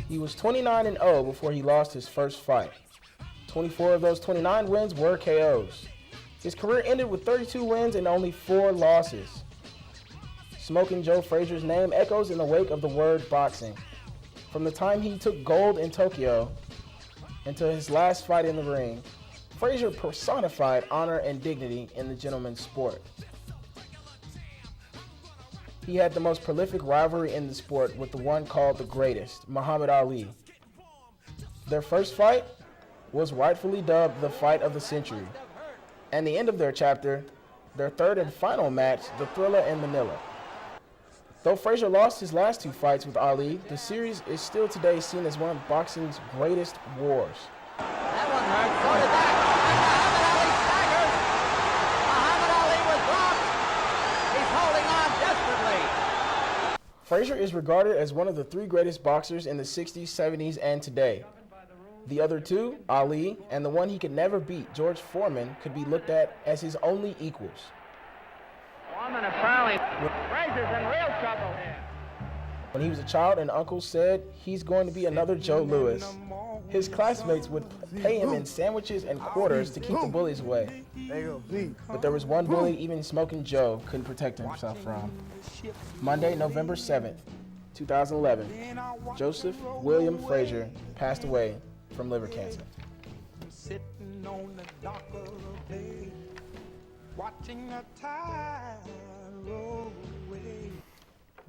He was 29-0 before he lost his first fight. 24 of those 29 wins were KOs. His career ended with 32 wins and only 4 losses. Smokin' Joe Frazier's name echoes in the wake of the word boxing. From the time he took gold in Tokyo until his last fight in the ring, Frazier personified honor and dignity in the gentleman's sport. He had the most prolific rivalry in the sport with the one called the greatest, Muhammad Ali. Their first fight was rightfully dubbed the fight of the century, and the end of their chapter, their third and final match, the Thriller in Manila. Though Frazier lost his last 2 fights with Ali, the series is still today seen as one of boxing's greatest wars. That one hurt, so did that. Frazier is regarded as one of the 3 greatest boxers in the 60s, 70s, and today. The other 2, Ali, and the one he could never beat, George Foreman, could be looked at as his only equals. Foreman apparently, Frazier's in real trouble here. When he was a child, an uncle said he's going to be another Joe Louis. His classmates would pay him in sandwiches and quarters to keep the bullies away. But there was one bully even Smokin' Joe couldn't protect himself from. Monday, November 7th, 2011, Joseph William Frazier passed away from liver cancer. Sitting on the dock of the bay, watching a tide roll away.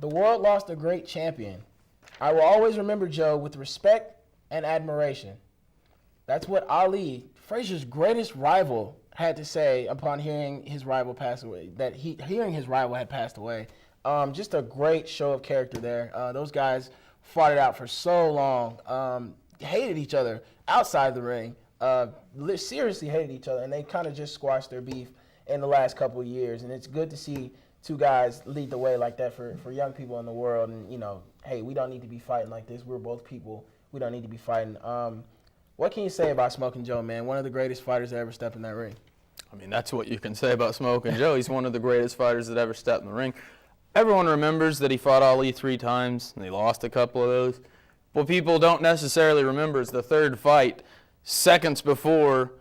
The world lost a great champion. I will always remember Joe with respect and admiration. That's what Ali, Frazier's greatest rival, had to say upon hearing his rival pass away, hearing his rival had passed away. Just a great show of character there. Those guys fought it out for so long, hated each other outside the ring, seriously hated each other, and they kind of just squashed their beef in the last couple of years. And it's good to see 2 guys lead the way like that for young people in the world. And, you know, hey, we don't need to be fighting like this. We're both people. We don't need to be fighting. What can you say about Smokin' Joe, man? One of the greatest fighters that ever stepped in that ring. I mean, that's what you can say about Smokin' Joe. He's one of the greatest fighters that ever stepped in the ring. Everyone remembers that he fought Ali 3 times, and he lost a couple of those. What people don't necessarily remember is the 3rd fight, seconds before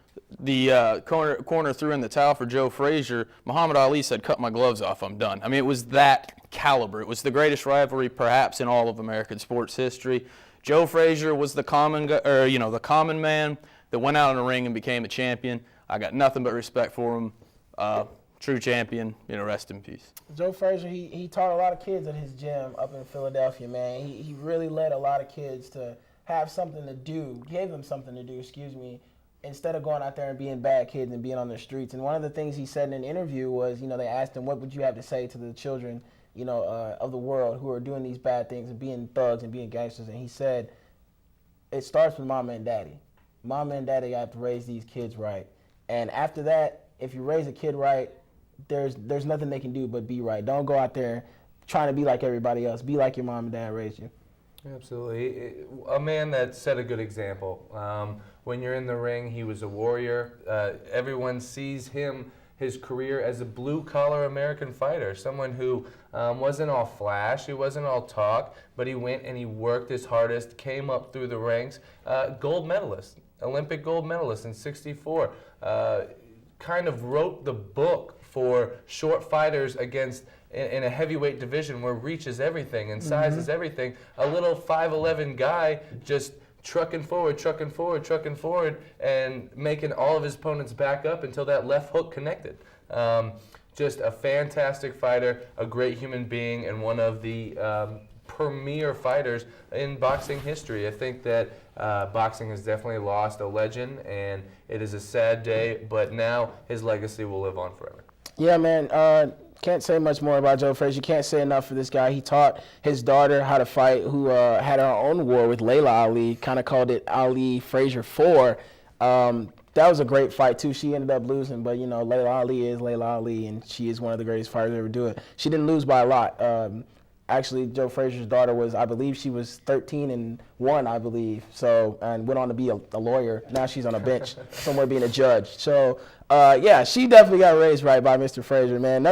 the corner threw in the towel for Joe Frazier, Muhammad Ali said, "Cut my gloves off, I'm done." I mean, it was that caliber. It was the greatest rivalry perhaps in all of American sports history. Joe Frazier was the common man that went out in the ring and became a champion. I got nothing but respect for him. True champion, rest in peace. Joe Frazier, he taught a lot of kids at his gym up in Philadelphia, man. He really led a lot of kids to have something to do, gave them something to do, instead of going out there and being bad kids and being on the streets. And one of the things he said in an interview was, they asked him, what would you have to say to the children, of the world who are doing these bad things and being thugs and being gangsters? And he said, it starts with mama and daddy. Mama and daddy have to raise these kids right. And after that, if you raise a kid right, there's nothing they can do but be right. Don't go out there trying to be like everybody else. Be like your mom and dad raised you. Absolutely. A man that set a good example. When you're in the ring, he was a warrior. Everyone sees his career as a blue-collar American fighter, someone who wasn't all flash, he wasn't all talk, but he went and he worked his hardest, came up through the ranks. Gold medalist, Olympic gold medalist in '64. Kind of wrote the book for short fighters in a heavyweight division where reach is everything and size is everything. A little 5'11" guy just trucking forward, and making all of his opponents back up until that left hook connected. Just a fantastic fighter, a great human being, and one of the premier fighters in boxing history. I think that boxing has definitely lost a legend, and it is a sad day, but now his legacy will live on forever. Yeah, man. Can't say much more about Joe Frazier. Can't say enough for this guy. He taught his daughter how to fight, who had her own war with Layla Ali, kind of called it Ali Frazier 4. that was a great fight too. She ended up losing, but Layla Ali is Layla Ali, and she is one of the greatest fighters to ever do it. She didn't lose by a lot. Actually, Joe Frazier's daughter was, I believe, she was 13-1, I believe. So, and went on to be a lawyer. Now she's on a bench somewhere being a judge. So, yeah, she definitely got raised right by Mr. Frazier, man.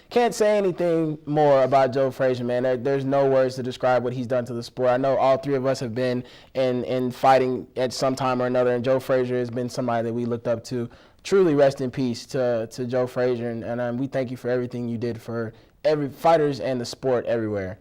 Can't say anything more about Joe Frazier, man. There's no words to describe what he's done to the sport. I know all three of us have been in fighting at some time or another, and Joe Frazier has been somebody that we looked up to. Truly rest in peace to Joe Frazier, and we thank you for everything you did for every fighters and the sport everywhere.